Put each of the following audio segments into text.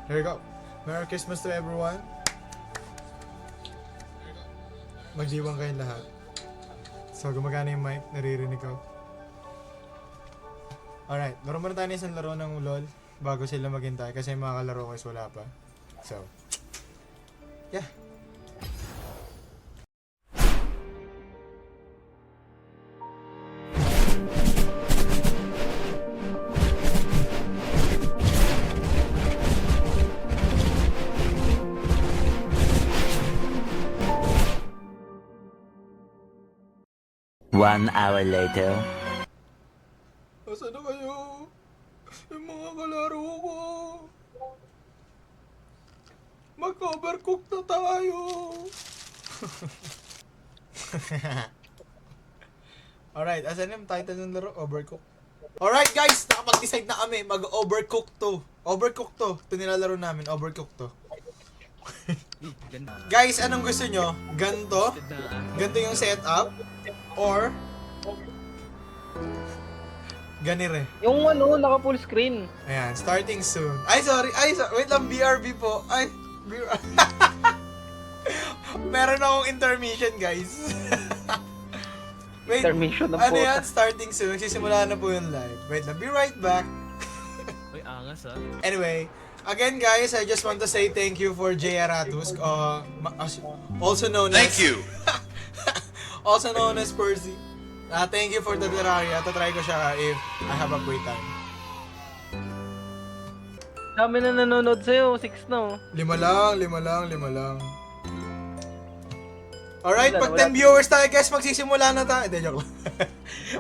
Here we go. Merry Christmas to everyone. Magdiwang kayong lahat. So, gumagana yung mic. Naririnig ko. Alright. Laro muna tayo ng isang laro ng LOL bago sila maghintay kasi yung mga kalaro ko is wala pa. So, yeah. One hour later. Nasaan na kayo? Yung mga kalaro ko. Mag-overcook na tayo. Alright, asan yung title ng laro? Overcook. Alright guys, nakapag-decide na kami. Mag-overcook to. Overcook to. Ito nilalaro namin. Overcook to. Guys, anong gusto nyo? Ganto? Ganto yung setup? Or ganire. Yung ano, naka full screen. Ayan, starting soon. Ay, sorry. Wait lang, BRB po. Ay, BRB. Meron akong intermission, guys. Wait, Intermission ng ano puta. yan? Starting soon. Nagsisimula na po yung live. Wait lang, be right back. Uy, angas ah. Anyway, again guys, I just want to say thank you for J. Aratus, also known as... Thank you. Also known as Percy. Thank you for the Terraria. Tatry ko siya if I have a free time. Dami na nanonood sa'yo, 6 na oh. 5 lang. Alright, Wala, pag wala. 10 viewers tayo guys, magsisimula na tayo. Hindi, joke lang.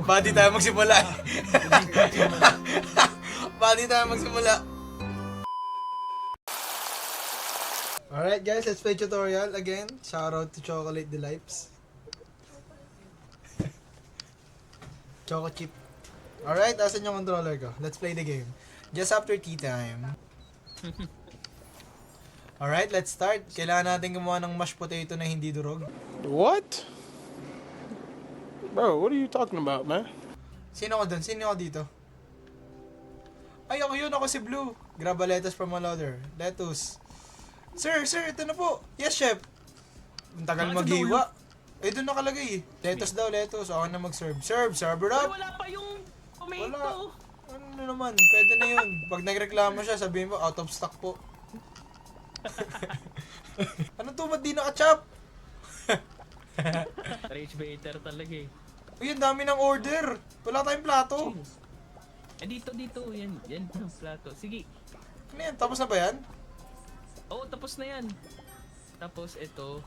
Body tayo magsimula. Body tayo magsimula. Alright guys, let's play tutorial again. Shout out to Chocolate Delights. Choco chip. Alright, asan yung controller ko? Let's play the game. Just after tea time. Alright, let's start. Kailangan natin gumawa ng mashed potato na hindi durog. What? Bro, what are you talking about, man? Sino ko dun? Sino ako dito? Ay, ako yun. Ako si Blue. Grab a lettuce from a loader. Lettuce. Sir, ito na po. Yes, chef. Ang tagal Bakit maghiwa. Eh, doon nakalagay eh. Lettuce daw, lettuce. Ako na mag-serve. Serve it Uy, up. wala pa yung tomato. Wala. Ano na naman? Pwede na yun. Pag nagreklamo siya, sabihin mo, out of stock po. Ano to? Ba't di naka-chop? Rage baiter talaga eh. Uy, ang dami ng order. Wala tayong plato. Eh dito. Yan yung plato. Sige. Ano yan? Tapos na ba yan? Oo, tapos na yan. Tapos ito.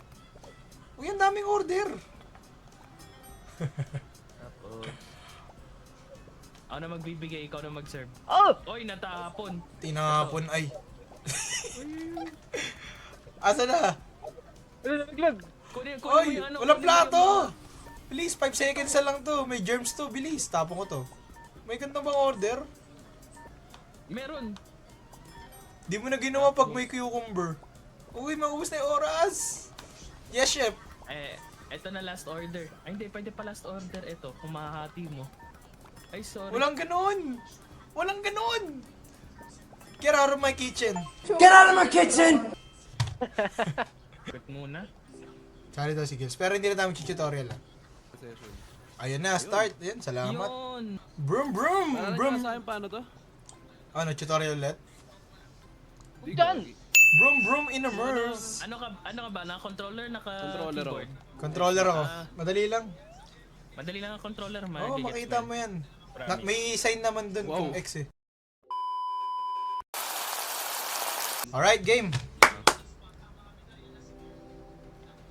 Uy, ang daming order. Tapos. Ako na magbibigay, ikaw na mag-serve. Oh! Oy, natapon. Tinapon ay. Asa na? Ano nalaglag? Kunin mo Oy, yung ano. walang kunin mo plato! yung- Bilis, 5 seconds na lang to. May germs to. Bilis, tapon ko to. May ganito bang order? Meron. Di mo na ginawa pag may cucumber. Uy, maubos na yung oras. Yes, chef. Eto na last order. Ay, hindi. Pwede pa last order. Ito, kung mahahati mo. Ay, sorry. Walang ganon. Get out of my kitchen. Quick muna. Sorry daw si Gils. Pero hindi na tayo tutorial lang. Ayun na, start. Ayun, salamat. Yun. Broom. Sa akin paano to? Ano, tutorial ulit? Diyan! Broom in a merge. Ano ka ba? Naka-controller, Controller naka-keyboard? Controller ako. Madali lang. Madali lang ang controller, man. Oo, makita mo yan. May sign naman dun Wow. kung X eh. Alright, game.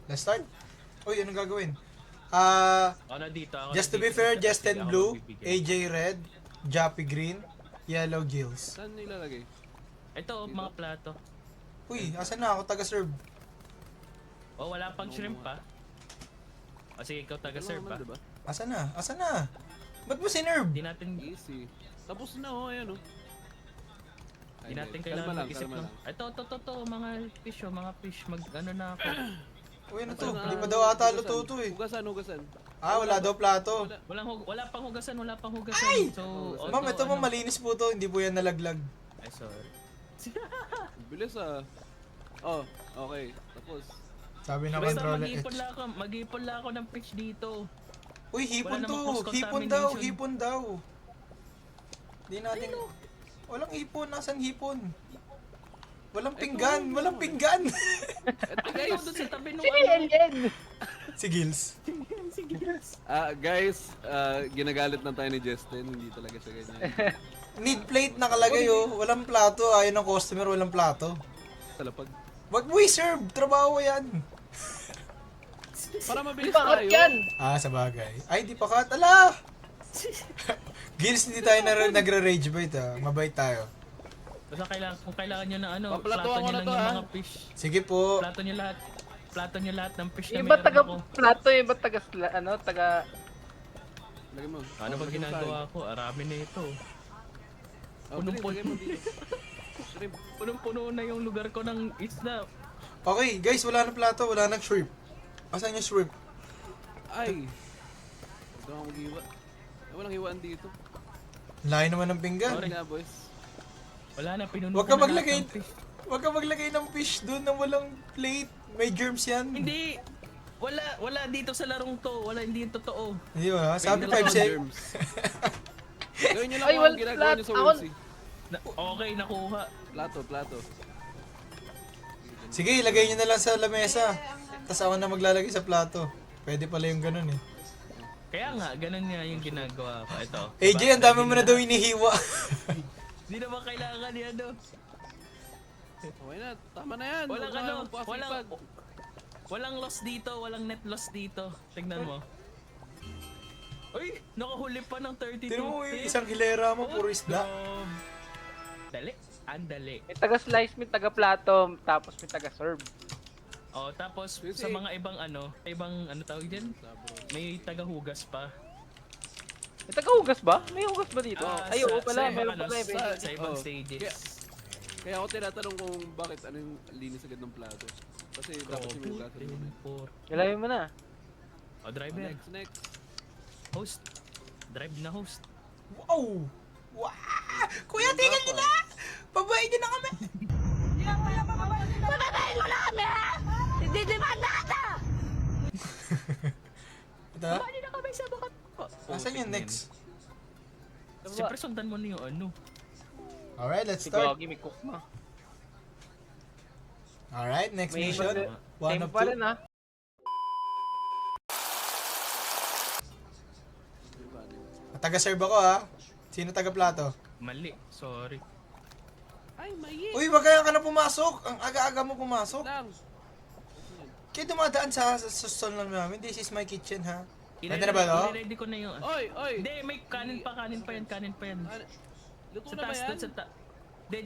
Let's start. Uy, anong gagawin? Ano dito? Ako Just to be dito. fair, Kasi Justin ako Blue, magbibigay. AJ Red, Jappy Green, Yellow Gills. Saan nilalagay? Ito, mga plato. Uy, asan na ako taga-serve? Oh, wala pang shrimp pa. O sige, ikaw taga-serve pa. Diba? Asan na? Ba't mo sinerve? Hindi natin, Easy. Tapos na oh, ayan oh. hindi natin Kalma kailangan lang, mag-isip kalma ng... lang. Ito, mga fish, mga fish. Ano na ako. Uy, ano to? Hindi pa daw ata luto to eh. Hugasan. Wala daw plato. Wala pang hugasan. So, Ma'am, ito ano? malinis po to. Hindi po yan nalaglag. Ay, sorry. Bilis ah. Oh, okay. Tapos. Sabi ng Basta controller, mag-ipon lang ako ng fish dito. uy, hipon Wala to! namang Hipon daw! cross-contamination. Hipon daw! Di natin... Walang hipon, nasan hipon? Walang pinggan! Walang pinggan! Eto Ayaw guys. doon sa tabi nung Si ano. Alien! Si Gils. Sige. Guys, ginagalit na tayo ni Justin. Hindi talaga siya ganyan. Need plate nakalagay oh. Walang plato. Ayaw ng customer, walang plato. Talapag. Wag mo i-serve! Trabaho yan! Para mabilis Bakit tayo. yan? Ah, sa bagay. Ay, di pa kat. Ala! Gils, hindi tayo nagre-rage bait ah. Mabait tayo. Basta kung kailangan nyo ng ano, Paplatuan plato ko nyo na lang to, yung ah. mga fish. Sige po. Plato nyo lahat ng fish na Iba meron taga ako. plato, iba taga taga... Lagay mo. Ano ba ginagawa ko? Arami na ito. Oh, Punong-puno. lagay mo dito. Shrimp. Punong-puno na yung lugar ko ng isda. Okay, guys, wala na plato. Wala na shrimp. Asan yung shrimp? Ay. Ito ako maghiwa. Walang hiwaan dito. Layo naman ng pinggan. Sorry na boys. Wala na, pinuno Huwag ko ka na lahat maglagay. ng fish. Huwag ka maglagay ng fish doon na walang plate. May germs yan. Hindi! Wala dito sa larong to. Hindi yung totoo. Hindi ba? Sabi May 5 dalawang seconds. germs. Gawin nyo lang Ay, kung wal- ang ginagawa plat- nyo sa ako- Worldsy. Okay, nakuha. Plato. Sige, ilagay nyo na lang sa lamesa. Tapos ako na maglalagay sa plato. Pwede pala yung ganun eh. Kaya nga, ganun nga yung ginagawa ko. Ito. AJ, ang dami mo na daw inihiwa. Hindi naman kailangan yan, no? Okay na, tama na yan. Walang Huwag ano, na magpakasipag. walang loss dito, walang net loss dito. Tignan mo. Uy, nakahuli pa ng 32 Tinan mo yung tip. isang hilera mo, puro isda. Dali, andali. May taga slice, may taga plato, tapos may taga serve. Oh, tapos Sige. sa mga ibang ano tawag dyan? May tagahugas pa. May taga hugas ba? May hugas ba dito? Ay, oo pala, ibang meron ano, pala. sa ibang Oh. stages. Kaya ako tinatanong kung bakit ano yung linis agad ng plato. Kasi dapat si may plato muna. Galayin mo na. Oh, driver. Next. Host. Drive na host. Wow! Wow! Kuya, tingnan nyo na! Babae nyo na kami! Ito? Hindi na kami sa bakat. Asan yung next? Siyempre sundan mo na yung ano. Alright, let's Si start. Gogi may cook na. Alright, next May mission. One Same of pa two. rin ha. Taga-serve ako ha. Sino taga-plato? Mali, sorry. Ay, mayi. Uy, wag kaya ka na pumasok. Ang aga-aga mo pumasok. Lang. Kaya dumadaan sa stall lang namin. This is my kitchen ha. Pwede na ba to? I-ready ko na yung... Oy. Hindi, may kanin pa yan. Ano, luto Sa na ba taas, yan? Hindi,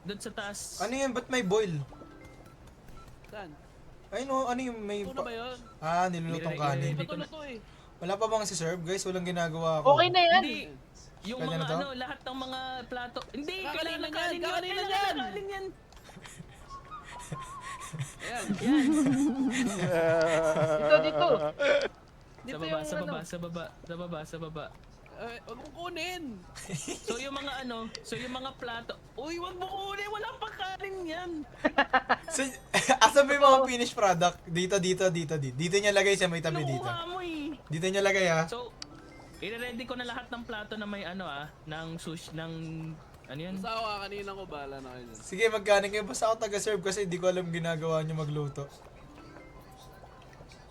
doon sa taas. Ano yan? Ba't may boil? Saan? Ay no, ano yung may... Luto na ba yun? Ah, nilulutong kanin. Hindi ko na- Luto eh. Wala pa bang si serve guys? Walang ginagawa ako. Okay na yan. Hindi. Yung Pwede mga na to? ano, lahat ng mga plato. Hindi, Kakanin kailangan na ng kanin yan, yun. kakanin na Kailangan yan. ng kanin yan. Ayan. Dito. Sa baba, sa baba. Huwag mong kunin. So yung mga ano, yung mga plato. Uy, wag mo kunin, wala pang kanin yan. So, asan ba yung mga finished product? Dito. Dito niya lagay sa may tabi dito. Kinukuha mo eh. Dito niya lagay ha. So, i-ready ko na lahat ng plato na may ano ng sushi, ng ano yun? Basta ako kanina ko, bahala na kayo dyan. Sige, magkanin kayo. Basta ako taga-serve kasi hindi ko alam ginagawa niyo magluto.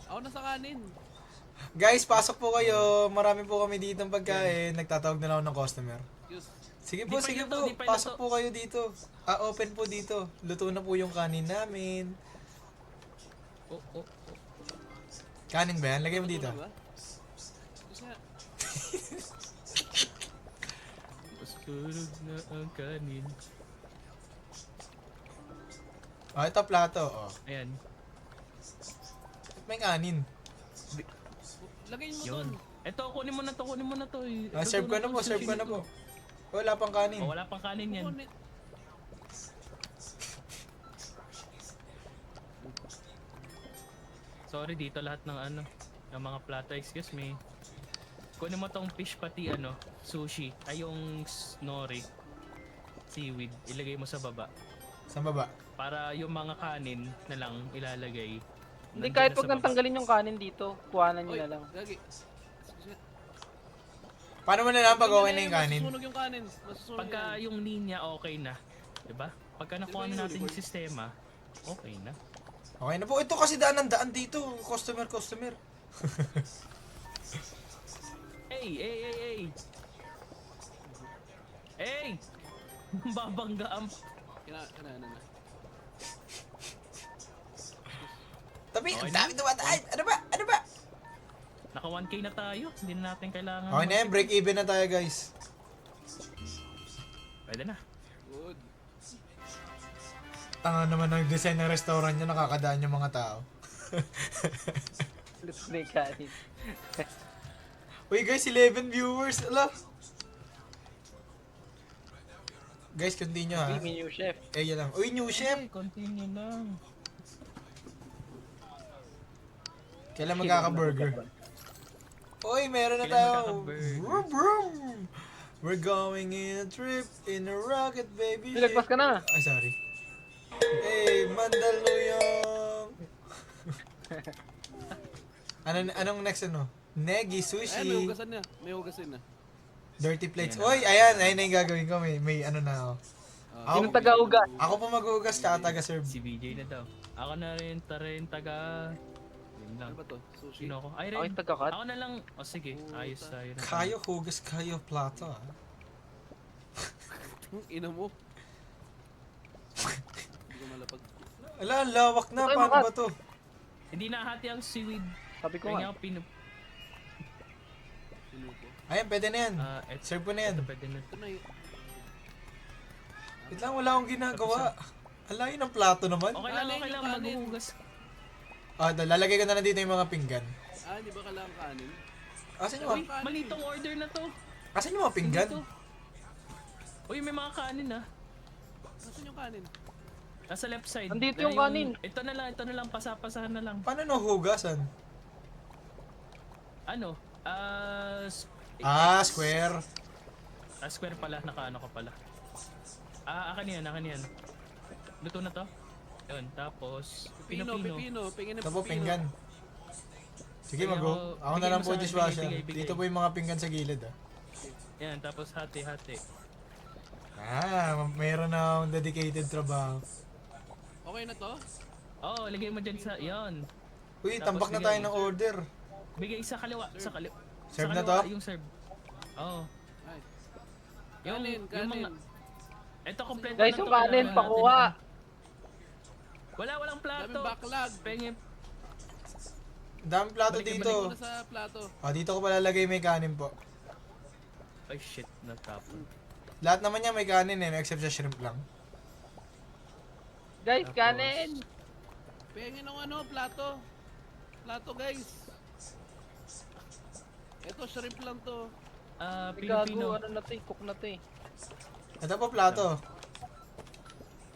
Ako na sa kanin. Guys, pasok po kayo. Marami po kami dito ng pagkain. Nagtatawag na lang ako ng customer. Diyos. Sige po, Di pa sige luto, po. di pa Pasok luto. po kayo dito. Open po dito. Luto na po yung kanin namin. Oh. Kanin ba yan? Lagay mo dito. Luto na ba? Diyos nga. Masurog na ang kanin. Ito plato. Ayan. May kanin. Lagay mo Yun. doon. Eto, kunin mo na to. Serve ko na po, serve ko na po. Wala pang kanin. Oh, wala pang kanin yan. Kunin. Sorry, dito lahat ng ano, ng mga plato, excuse me. Kunin mo tong fish pati ano, sushi, ay yung nori. seaweed, ilagay mo sa baba. Sa baba. Para yung mga kanin na lang ilalagay. Hindi, nandun kahit na sa wag nang baba. tanggalin yung kanin dito. Kuhanan nyo Oy, na lang. gagi. Paano mo nalaman pag okay na yung kanin? Masusunog yung kanin. Masusunog Pagka yan. yung linya okay na, 'di ba? Pagka nakuha na natin yung sistema, okay na. Okay na po. Ito kasi daan ng daan dito. Customer. Hey! Hey! Babangga ang... Kailangan na. Tabi, Okay ang na. dami dumadaan. Ano ba? Naka 1k na tayo, hindi na natin kailangan... Okay na yan. Break even na tayo, guys. Pwede na. Good. Tanga naman ng design ng restaurant niya. Nakakadaan yung mga tao. Let's make kanin. Uy, guys, 11 viewers. Ala. Guys, continue ha. Big new chef. Yan lang. Uy, new chef. Okay, continue lang. Kailan magkaka-burger? Uy, meron na Kailan tayo. magkaka-burger? Vroom, vroom. We're going in a trip in a rocket, baby. Nilagpas ka na. Ay, sorry. Hey, Mandaluyong. Anong next ano? Negi Ay, sushi. may hugasan na. May hugasin na. Dirty plates. Ayan. Uy, ayan na yung gagawin ko. May ano na ako. Ako, Sino taga-ugas? ako pa mag-uugas ka taga-serve. Si BJ na daw. Ako na rin, taga... Yun lang. Ano ba to? Sushi? Sino ako? Ay, Ako rin. yung taga-cut. Ako na lang. O sige, ayos tayo na. Kayo hugas, kayo plato ah. Ina mo. Hindi ko malapag. Ala, ang lawak na. Ay, Paano makat. ba to? Hindi nahati ang seaweed. Sabi ko Kaya nga. nga pinup... Sinuko. Ayan, pwede na yan. Eto, Serve ko na yan. pwede na. Ito na yun. Wait lang, wala akong ginagawa. Ala, yun ang plato naman. Okay lang, Kanin okay lang. yung kanin. Maghuhugas. Lalagay ko na lang dito yung mga pinggan. Ah, di ba kailangan kanin? Asan yung Uy, mga, mali tong order na to. asan yung mga pinggan? Hindi to. Uy, may mga kanin ah. Nasaan yung kanin? Nasa left side. Nandito Na yung kanin. Ito na lang, pasapasahan na lang. Paano nahugasan? Ano? Square. Square pala, nakaano ka pala. Akin yan. Luto na to. Yun, tapos, Pipino. pino-pino. Pingin ng Ito po, pipino. pinggan. Sige, Bigyan ako na bigyan lang mo po sa akin, dishwasher. bigay. Dito po yung mga pinggan sa gilid ah. Yan, tapos hati-hati. Mayroon na akong dedicated trabaho. Okay na to? Oo, lagay mo dyan sa, yon. Uy, Tapos tambak na bigay. tayo ng order. Bigay sa kaliwa, sa kaliwa. Serve sa na kaliwa, to? yung serve. Oo. Ay. Yung, Kanin, yung mga, kanin. eto kompleto Guys, na yung to, kanin, kailangan natin. pakuha. Walang plato. Daming backlog. Pengen, Dami plato Balik- dito. Muna sa plato. Dito ko palalagay may kanin po. ay shit, natapon. Lahat naman niya may kanin except sa shrimp lang. Guys, Tapos- kanin! Pengin ng plato. Plato guys. Ito, shrimp lang to. Pilipino. Gago, ano na to eh, cook na to eh. Ito po plato.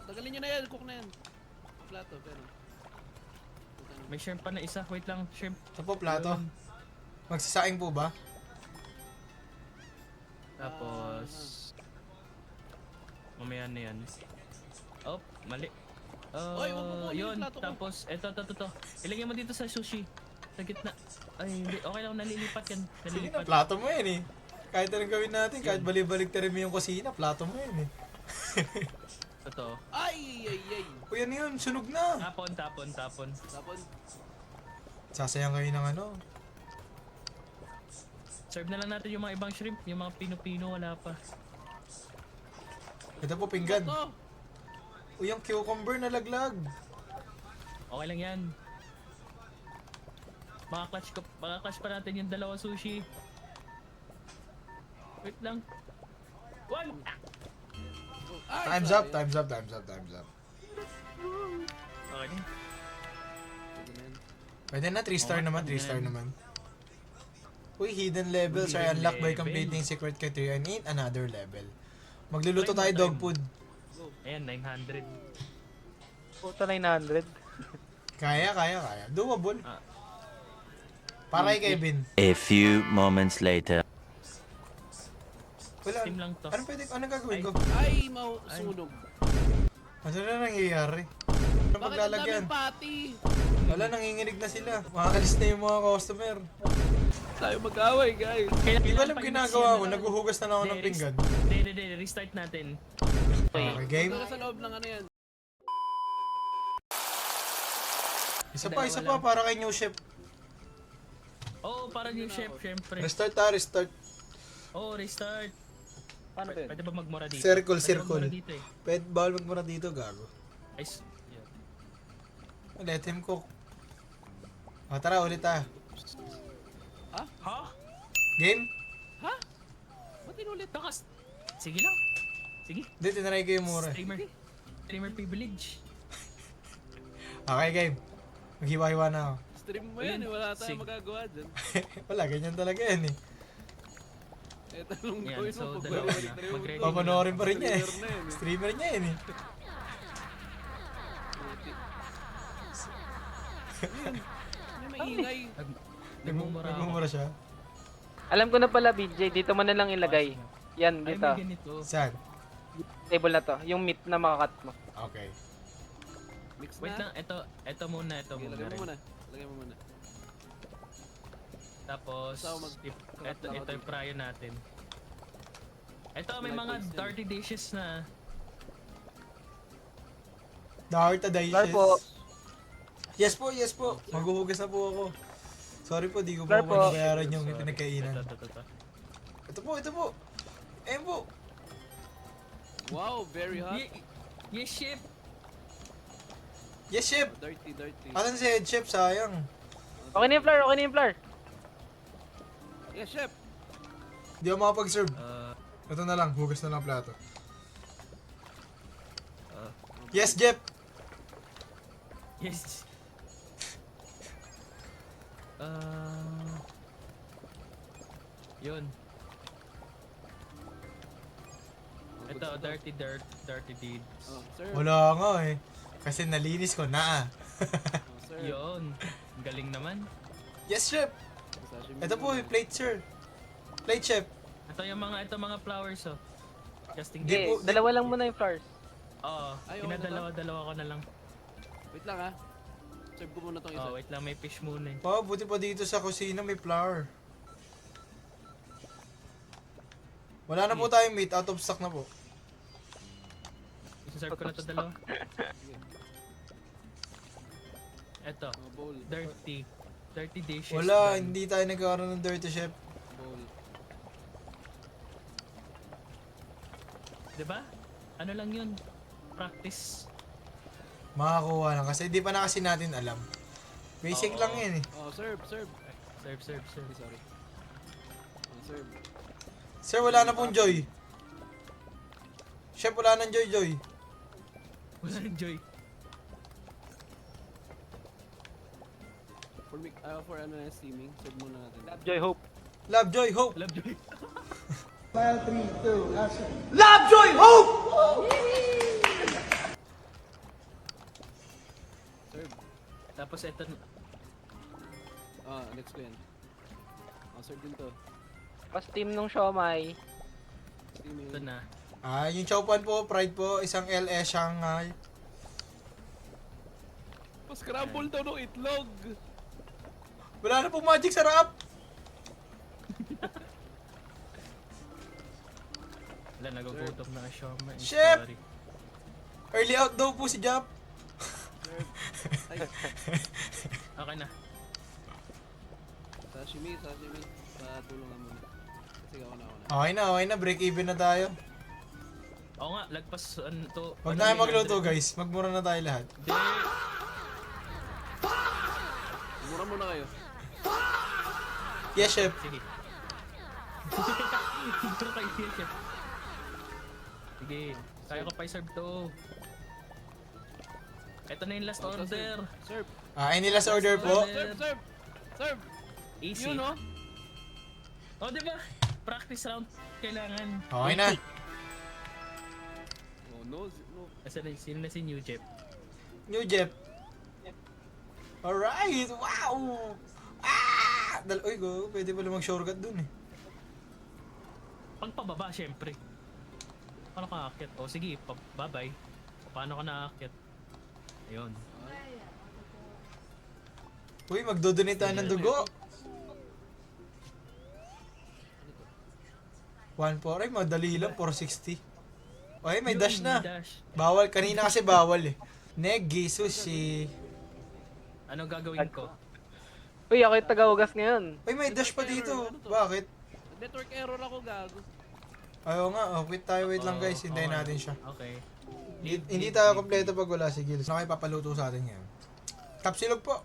Tagalin nyo na yan, cook na yan. Plato, pero. May shrimp pa na isa. Wait lang, shrimp. Ito po plato. Magsasaing po ba? Tapos... Mamaya na yan. Oh, mali. Oy, wag mo kunin yung Yun, plato ko. tapos, eto. Ilagay mo dito sa sushi. Sa gitna. Ay, hindi. Okay lang, nalilipat yan. Sige na, Nalilipat. plato mo yan eh. Kahit anong gawin natin, kahit balibalik na rin mo yung kusina, plato mo yan eh. Totoo. Ay. O yan yun, sunog na. Tapon. Tapon. Sasayang kayo ng ano. Serve na lang natin yung mga ibang shrimp. Yung mga pino-pino, wala pa. Ito po pinggan. Ito. O yung cucumber na laglag. Okay lang yan. Makaklatch pa natin yung dalawa sushi. Wait lang. One! Ay, Time's up. Okay na. Pwede na, 3-star naman, 3-star naman. Uy, hidden levels are Hidden unlocked by level. completing secret criteria and in another level. Magluluto tayo dog food. Ayan, 900. Puta 900. Kaya. Doable. Ah. Para kay Kevin. A few moments later. Wala. Steam lang to. Anong gagawin ko? Ay, sunog. Ano na nangyayari? Anong Bakit ang paglalagyan? daming pati? Wala, nanginginig na sila. Makakalis na yung mga customer. Tayo mag-away, guys. Hindi ko alam ginagawa ko. Naghuhugas na lang ako ng pinggan. Hindi, restart natin. Okay, game. Ito sa loob ng ano yan. Isa pa, para kay new ship. Oo, para new chef, syempre. Restart. Oo, restart. Paano ba yun? Pwede ba magmura dito? Circle. Pwede magmura dito eh. Bawal magmura dito, gago. Ay, yun. Let him cook. O, tara, ulit ah. Ha? Game? Ha? Ba't inulit? Takas. Sige lang. Sige. Hindi, tinry ko yung mura. Streamer privilege. Okay, game. Maghiwa-hiwa na ako. Stream mo yan, eh. Wala tayong Sige. magagawa dyan. Wala, ganyan talaga yan eh. Eh, tanong Yan, gawin so, mo. dalawa Pagbalik na. na yung Mag-ready. Papanoorin pa rin niya eh. Streamer na yan, eh. Streamer niya yun eh. May maingay. Nagmumura ako. Nagmumura siya. Alam ko na pala, BJ. Dito mo na lang ilagay. Yan, Ay, dito. may ganito. Saan? Table na to. Yung meat na makakat mo. Okay. Mix na. Wait lang, ito muna Sige, muna lagay mo rin. muna. Lagay mo muna. Tapos, Basta ako mag- ito ako yung dito. pryo natin. Ito, may Like mga points yan. dirty dishes na. Darta Flour dishes. po. Yes po. Maghuhugas na po ako. Sorry po, di ko po Flour po. mabayaran yung pinagkainan. Ito. Ito po. Ayun po. Wow, very hot. Yes, chef! Yes, chef. Dirty. Asan si head chef? Sayang. Okay na yung flour. Yes, chef. Di ako makapag-serve. Uh, Ito na lang, hugas na lang plato. Yes, Jeff. yes. Yun. Ito, dirty deeds. Oh, sir. Wala nga eh. Kasi nalinis ko na. Oh, sir. Yun. Ang galing naman. Yes, chef. Sashimi Ito po, muna. plate, sir. Plate, chef. Ito mga flowers, oh. Just in Di Okay, po- case. dalawa lang muna yung flowers. Oo, Ay, okay na pinadalawa ko na lang. Wait lang ha. Serve ko muna tong isa. Oh, wait lang, may fish muna eh. Pa, buti pa dito sa kusina may flour. Wala na po tayong meat, out of stock na po. Isa-serve ko na to dalawa. Ito, Oh, bowl. dirty dishes. Wala, done. hindi tayo nagkaroon ng dirty chef. Bowl. Diba? Ano lang yun? Practice. Makakuha lang kasi di pa na kasi natin alam. Basic Oo. lang yan eh. Oh, serve. Serve. Sorry. Oh, serve. Sir, wala na pong joy. Chef, wala nang joy. Wala nang joy. For ano na steaming, serve muna natin. Joy Hope. Love, joy, hope. Love joy. Serve. Tapos ito, Ah, next ko yan. Oh, serve din to. Pas team nung siomay. Steaming. ito na. Ah, yung chowpan po, fried po, isang LS Shanghai. Pa-scramble daw ng itlog. Wala na pong magic sarap. Wala, nagugutom na siya. Chef! Sorry. Early out daw po si Jap. Serve. Ay, Okay na. sashimi. Patulungan muna. Sige, ako na. Okay na, break even na tayo. Oo nga, lagpas ano to. Huwag na kayo magluto guys, magmura na tayo lahat. Hindi. Mura muna kayo. Yes, chef. Sige. Ito kayo, chef. Sige, kaya ko pa i-serve to. Ito na yung last Oh, order. Serve. Any last order po? Serve. Easy. Yun, no? Oh, di ba? Practice round kailangan. Okay na. Oh, no. Sino na si New Jeff? New Jeff. Alright, wow! Ah! Uy, go, pwede pala mag-shortcut dun eh. Pagpababa, syempre. Paano ka aakyat? O sige, bye-bye. Paano ka naakyat? Ayun. Uy, magdodonate tayo ng dugo. 1-4. Ay, madali lang. 460. Ay, may Yun, dash na. may dash. Bawal. Kanina kasi bawal eh. Negi, sushi. Anong gagawin ko? Uy, ako yung taga-ugas ngayon. Ay, may dash pa dito. Bakit? Network error ako, gago. Ayaw nga. Oh, wait tayo. Wait lang Oo, guys. Hintayin okay. natin siya. Okay. Hindi tayo kompleto pag wala si Gills. Ano kayo papaluto sa atin ngayon? Kapsilog po.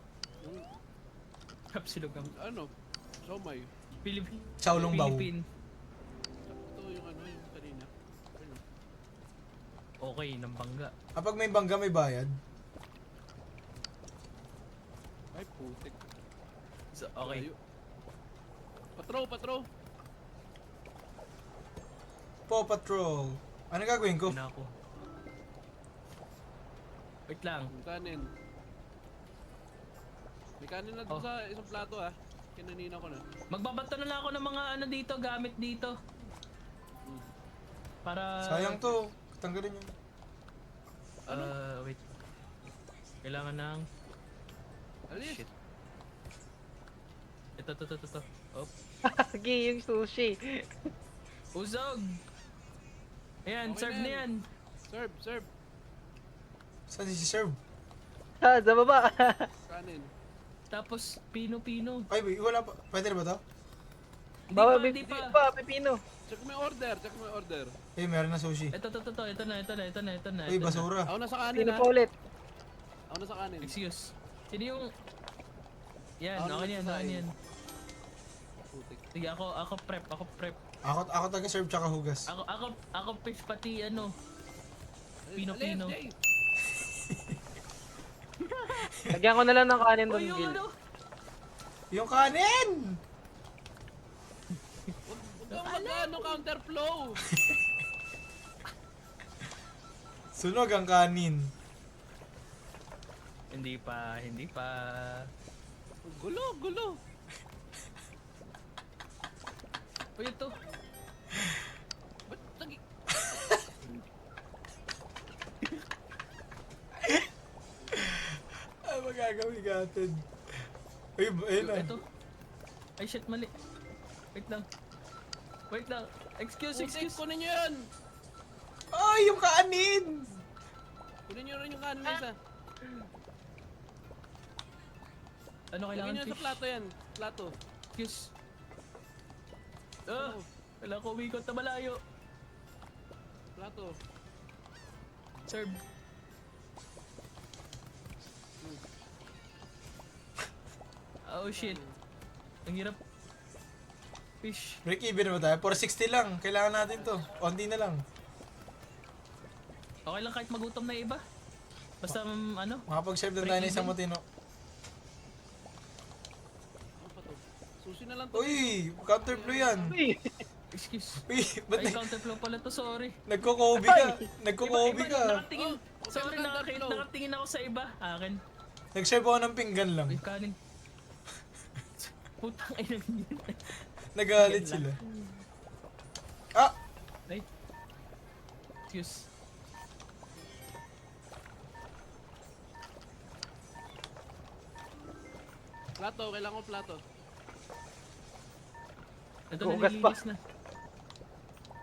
Kapsilog ang Ano? Siomay. Philippine. Xiaolong bao. Philippine. Ito yung ano, yung kanina. Ano? Okay, ng bangga. Kapag may bangga, may bayad. Ay, putik. So, okay. Layo. Patro. Paw Patrol. Ano gagawin ko? Yun na ako. Wait lang. Yung kanin. May kanin na dun Oh. sa isang plato ha. Kinanina ko na. Magbabato na lang ako ng mga ano dito, gamit dito. Para... Sayang to. Tanggalin yun. Wait. Kailangan ng... Alis! Shit. Ito. Oh. Sige, yung sushi. Usog! Ayan, Okay serve na na yan. yan. Serve. Saan si serve? Ha, sa baba. Kanin. Tapos, pino-pino. Ay, wait, wala pa. Pwede na ba to? Baba, Hindi pipino pa. pa, pipino. Check mo yung order. Eh, meron na sushi. Ito na. Uy, basura. Ako na sa kanin Pipino ha. pa ulit. Ako na sa kanin. Excuse. Sino yung... Yan, Ako okay na yan. Putik. Sige, ako prep. Ako taga-serve tsaka hugas. Ako fish pati ano. Alis, Pino-pino. Jay. Lagyan ko na lang ng kanin doon, Uy, yung Gil. ano? Yung kanin! Huwag kang mag-ano, counterflow. Sunog ang kanin. Hindi pa. Gulo. Uy, ito. Ba't nagi... Ano magagawin natin? Uy, ayun na. Ito. Ay, shit, mali. Wait lang. Excuse. Putik, kunin nyo yan. Ay, yung kanin! Kunin nyo rin yung kanin isa. Ano Lagyan kailangan nyo sa fish? plato yan. Plato. Excuse. Kailangan ko umikot na malayo. Plato. Serve. Oh shit. Ang hirap. Fish. Break even ba tayo? 460 lang. Kailangan natin to. Onti na lang. Okay lang kahit magutom na iba. Basta ano? Makapag-serve na Break tayo ng isang even? matino. Ano pa to? Sushi na lang to. Uy, counter blue yan. Uy, Excuse. Uy, ba't Ay, counterflow pala to, sorry. nagko-kobe ka? Nagko-kobe ka. Nakatingin. Oh, Sorry, okay, counterflow. nakatingin ako sa iba. Akin. Nag-serve ako ng pinggan lang. Uy, kanin. Putang ina yun. Nagalit sila. Ah! Ay. Excuse. Plato, kailangan ko plato. Ito Hugas pa. nalilinis na.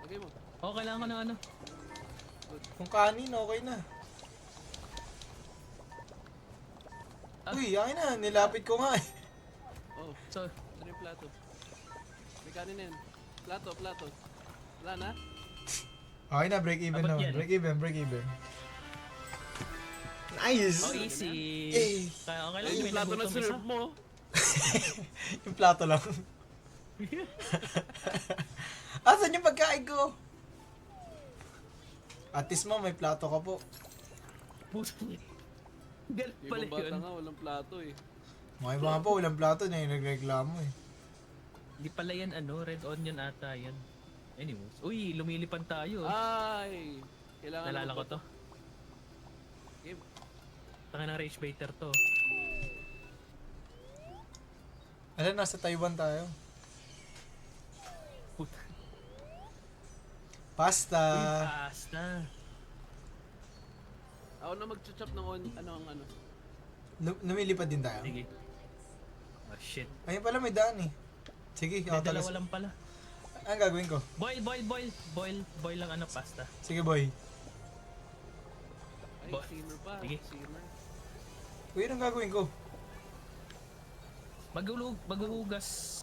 Lagay mo. Oo, kailangan ko ng ano. Kung kanin, okay na. Uy, akin na. Nilapit ko nga eh. Oh, So, ano yung plato? May kanin na yan. Plato. Wala na? Okay na, break even Abot naman. yan. Break even. Nice! oh, easy. Eh. Kaya okay lang, Ay, may yung plato na nagutom isa. serve mo. Yung plato lang. Asan yung pagkain ko? At least mo, may plato ka po. Putang ina. Galit Yung pala ibang bata yun. nga, walang plato eh. Mga iba nga po, walang plato na yung nagreklamo eh. Hindi pala yan ano, red onion ata yan. Anyways. Uy, lumilipan tayo. Ay! Kailangan Nalala ko ng to. Game. Taka ng rage baiter to. Alam, nasa Taiwan tayo. Puta. Pasta. Pasta. Ako na mag-chop ng ano. Lumilipad din tayo. Sige. Oh shit. Ayun pala, may daan eh. Sige, May ako talas. dalawa lang pala. Ang gagawin ko? Boil lang ano, pasta. Sige, boy. Ay, simmer pa. Sige. Simmer. Uy, ang gagawin ko? Maghuhugas.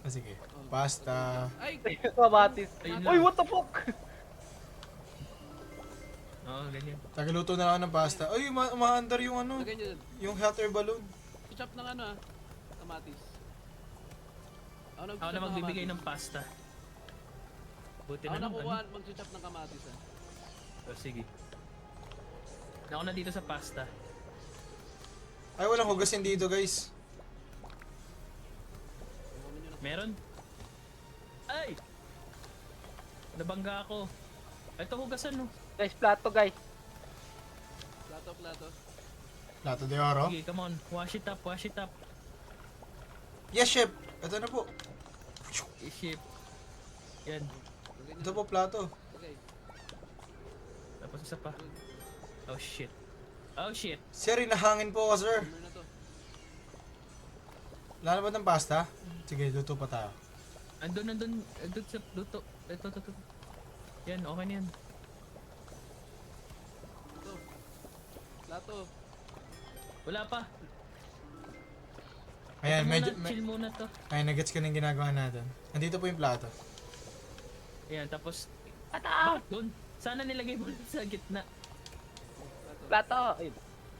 Ah, sige. Pasta. Ay! Kamatis. Ayun Uy, lang. what the fuck? Oo, ganyan. Tagaluto na lang ako ng pasta. Ay, umaandar yung ano, Lagay nyo dun. yung hot air balloon. Chop ng ano kamatis. Ako na magbibigay ng pasta. Buti Ako na na lang. kukuha, Ano? mag-chop ng kamatis Oh, sige. Ako na dito sa pasta. Ay, walang hugasin dito, guys. Meron? Ay! Nabangga ako. Ito hugasan no. Guys, plato guys. Plato. Plato de oro. Sige, come on. Wash it up. Yes, chef. Ito na po. I-ship. Yan. Lagay nyo. Ito po, plato. Okay. Tapos isa pa. Oh shit. Oh shit. Sir, inahangin po ako, sir. Simmer na to. Wala na ba ng pasta? Sige, luto pa tayo. Andun sa luto. Ito. Yan, okay na yan. Ito. Plato. Wala pa. Ayan, Ito medyo... muna, chill muna to. Ayan, nagets ko na yung ginagawa natin. Nandito po yung plato. Ayan, tapos... Plato! Doon. Sana nilagay mo sa gitna. Plato. Plato! Ayun.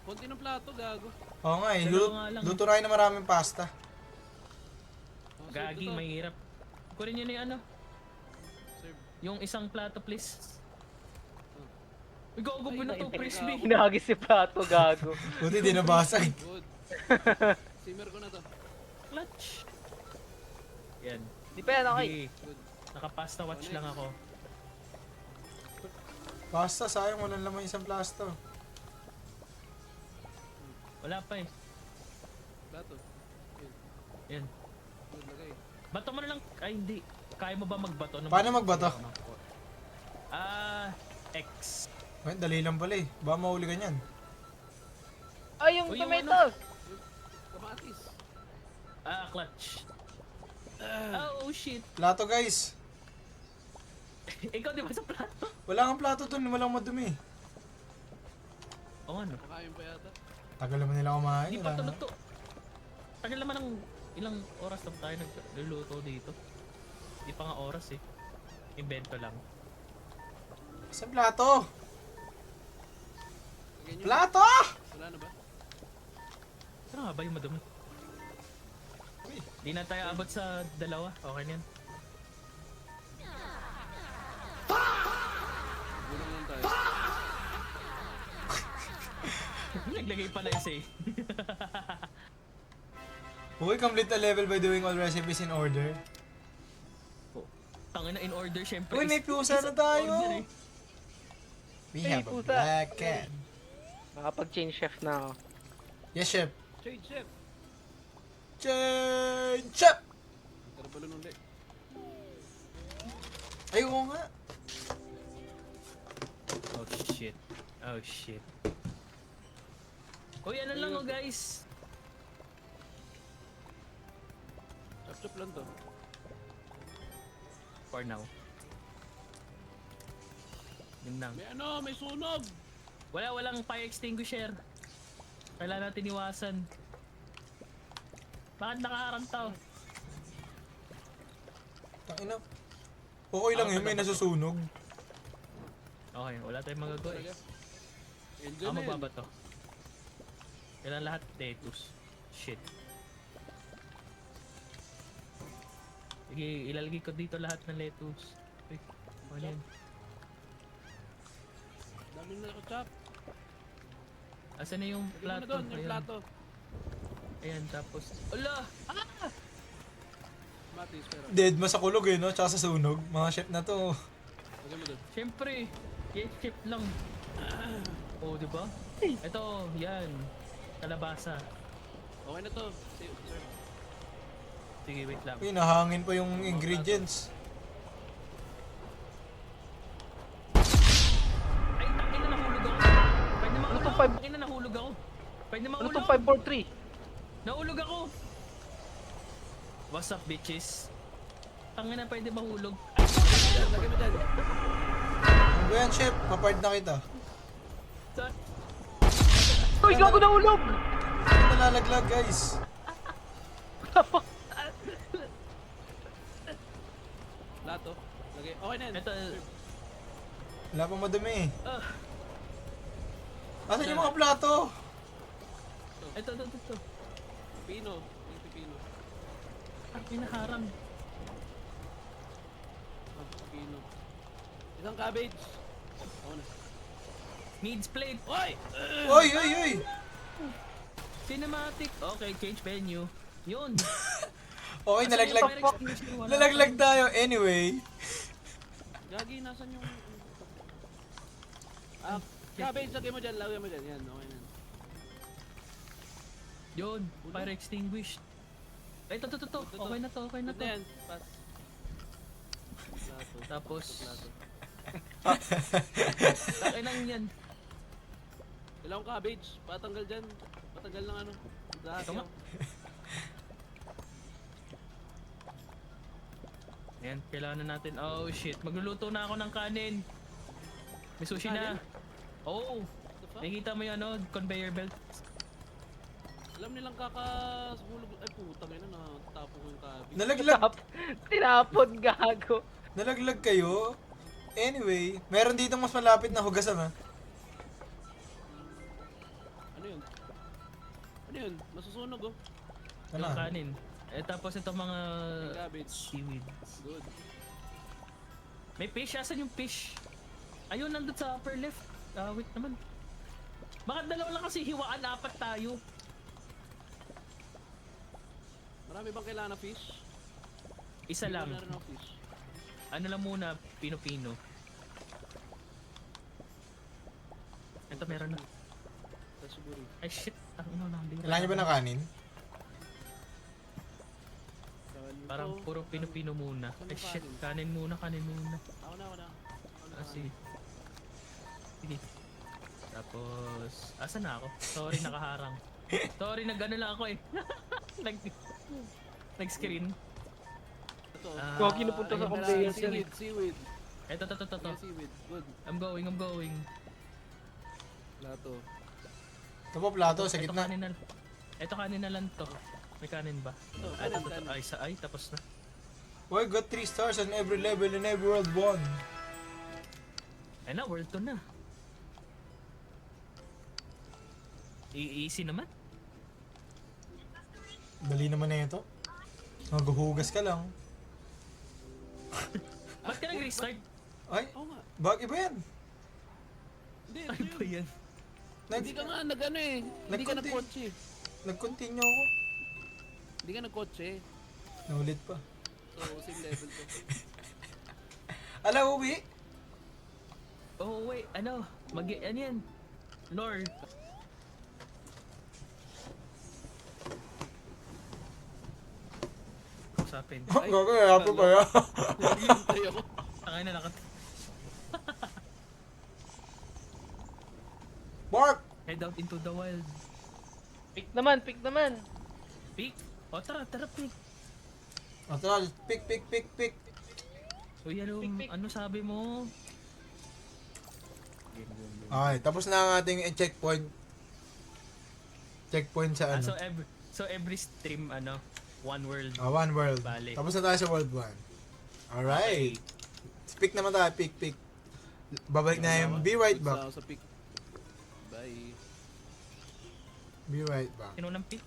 Konti ng plato, gago. Oo nga eh, Dalawa nga lang. luto na kayo ng maraming pasta. Oh, serve Gagi, to to. mahirap. Kunin nyo na yung ano. Serve. Yung isang plato, please. Uy, gago Ay, mo na to, naipag- crispy. Hinahagis si plato, gago. Buti di nabasag. Good. Simmer ko na to. Clutch. Yan. Di pa yan, okay. Sige. Nakapasta watch lang ako. Pasta, sayang walang laman isang plasto. Wala pa eh. Plato. Yun. Yan. Good, lagay. Bato mo na lang. Ay, hindi. Kaya mo ba magbato? Paano magbato? X. Ay, dali lang pala eh. Baka mahuli ka niyan. Ay, yung Uy, yung tomato! Kamatis. Clutch. Oh, shit. Plato, guys. Ikaw di ba sa plato? Wala kang plato dun, walang madumi. Oo, ano? Makain pa yata. Tagal naman nila kumain. Hindi wala pa na. luto. Tagal naman ng ilang oras na tayo nagluluto dito. Hindi pa nga oras eh. Invento lang. Saan plato? Lagay nyo. Plato! Wala na ba? Saan nga ba yung madumi? Uy, Di na tayo abot sa dalawa. Okay na yan. Gulang lang tayo. Naglagay pala yung say. Uy, complete the level by doing all recipes in order. Tangina in order syempre. Uy, may is- pusa is na tayo. order, eh. We Ay, have a pusa. black cat. Nakapag-change chef na ako. Yes, chef. Trade chef. Change chef! Tara balon ulit. Ay, oo nga. Oh shit. Oh shit. Uy, ano lang oh guys. Chop lang to. For now. Yun lang. May sunog! Walang fire extinguisher. Kailangan natin iwasan. Bakit nakaharantaw? Tangina. Okay lang yun, may nasusunog. Okay, wala tayong magagawa eh. Engine Ako na yun. magbabato. Kailan lahat lettuce. Shit. Sige, ilalagay ko dito lahat ng lettuce. Uy, ano yan? Dami na ako chop. Asan na yung Lagyan mo na plato? doon, yung Ayan. plato. Ayan, tapos... Ala! Kamatis pero. Dead ma sa kulog eh, no? Tsaka sa sunog. Mga chef na to. Lagyan mo doon. Siyempre! Yes, chip lang. Oh, di ba? Ito, yan. Kalabasa. Okay na to. Sir. Sige, wait lang. Uy, nahangin pa yung ingredients. 5? Akin na nahulog ako. Pwede Ano mahulog. tong 543? Nahulog ako. What's up, bitches? Tangin na pwede mahulog. Lagay mo dyan. Ano ba yan, chef? Papart na kita. Sa- Uy, gago na ulog! Ano nalalaglag, guys? Lato. Lagay. Okay na yan. Ito, Wala pang madumi eh. ah, Asan yung mga plato? ito. Pipino. Yung pipino. Ang pinaharang. Pipino. Isang cabbage. Ako na. Needs plate. Oy! Oy, oy, oy! Cinematic. Okay, change venue. Yun. Okay, Asan nalaglag. yung fire extinguisher? Wala. Nalaglag tayo. Anyway. Gagi, nasan yung... Ah, cabbage, lagay mo dyan. Lagay mo dyan. Yan, okay na. Yun. Fire extinguished. Ay, ito. Okay na to. Good na yan. Pass. Lato. Tapos, Lato. takay lang yan. Dalawang cabbage. Patanggal dyan. Patanggal ng ano. Lahat Tama. yun. Ayan, kailangan na natin. Oh shit, magluluto na ako ng kanin. May sushi na. Oh, What the fuck? nakikita mo yung ano, conveyor belt. Alam nilang kakahulog. Ay putang ina, natapo ko yung cabbage. Nalaglag. Tinapon, gago. Nalaglag kayo. Anyway, meron dito mas malapit na hugasan ha. Ano yun? Ano yun? Masusunog oh. Ano? Yung kanin. Eh tapos ito mga Yung cabbage. seaweed. Good. May fish, asan yung fish? Ayun, nandun sa upper left. Wait naman. Bakit dalawa lang kasi hiwaan, apat tayo? Marami bang kailangan na fish? Isa lang. Wala rin ako fish. Ano lang muna, pino-pino. Ito meron na. Sashiburi. Ay shit, ang ino na. Kailangan nyo ba ng kanin? Parang puro pino-pino muna. Ay shit, kanin muna. Ako na. Ah, sige. Sige. Tapos, asan na ako? Sorry, nakaharang. Sorry, nag-ano lang ako eh. Nag... Nag-screen. Ito. Ah, Gagi na punta sa ayun, conveyor. Seaweed. Seaweed. Ito. Yung seaweed. Good. I'm going. Lato. Ito po plato sa Ito gitna. kanin na. Ito kanin na lang to. May kanin ba? Ito. Ay, ito. Kanin. Ay, tapos na. We got 3 stars on every level in every world won. Ay na, world 2 na. Easy naman. Dali naman na ito. Maghuhugas ka lang. Ba't ka nag-restart? Ay, Oo nga. bag iba yan. Hindi, Ay ano ba yun? yan? Hindi ka nga nag-ano eh. Hindi ka Nag-conti- nag-kotse. Nag-continue ako. Hindi ka nag-kotse. Naulit pa. So, same level to. Ala, uwi. Oh wait, ano yan? Lord. Usapin. Ay, Gagaya pa ba yan? Hintay ako. tangay na nakat. Mark! Head out into the wild. Pick naman. Pick. O tara, pick. O tara, pick. Uy, Pick. ano sabi mo? Okay, tapos na ang ating checkpoint. Checkpoint sa ano? So every stream, one world. One world. Bale. Tapos na tayo sa world 1. Alright. Pick naman tayo, pick. Babalik na yung be right back. Sa pick. Bye. Be right back. Sino ng pick?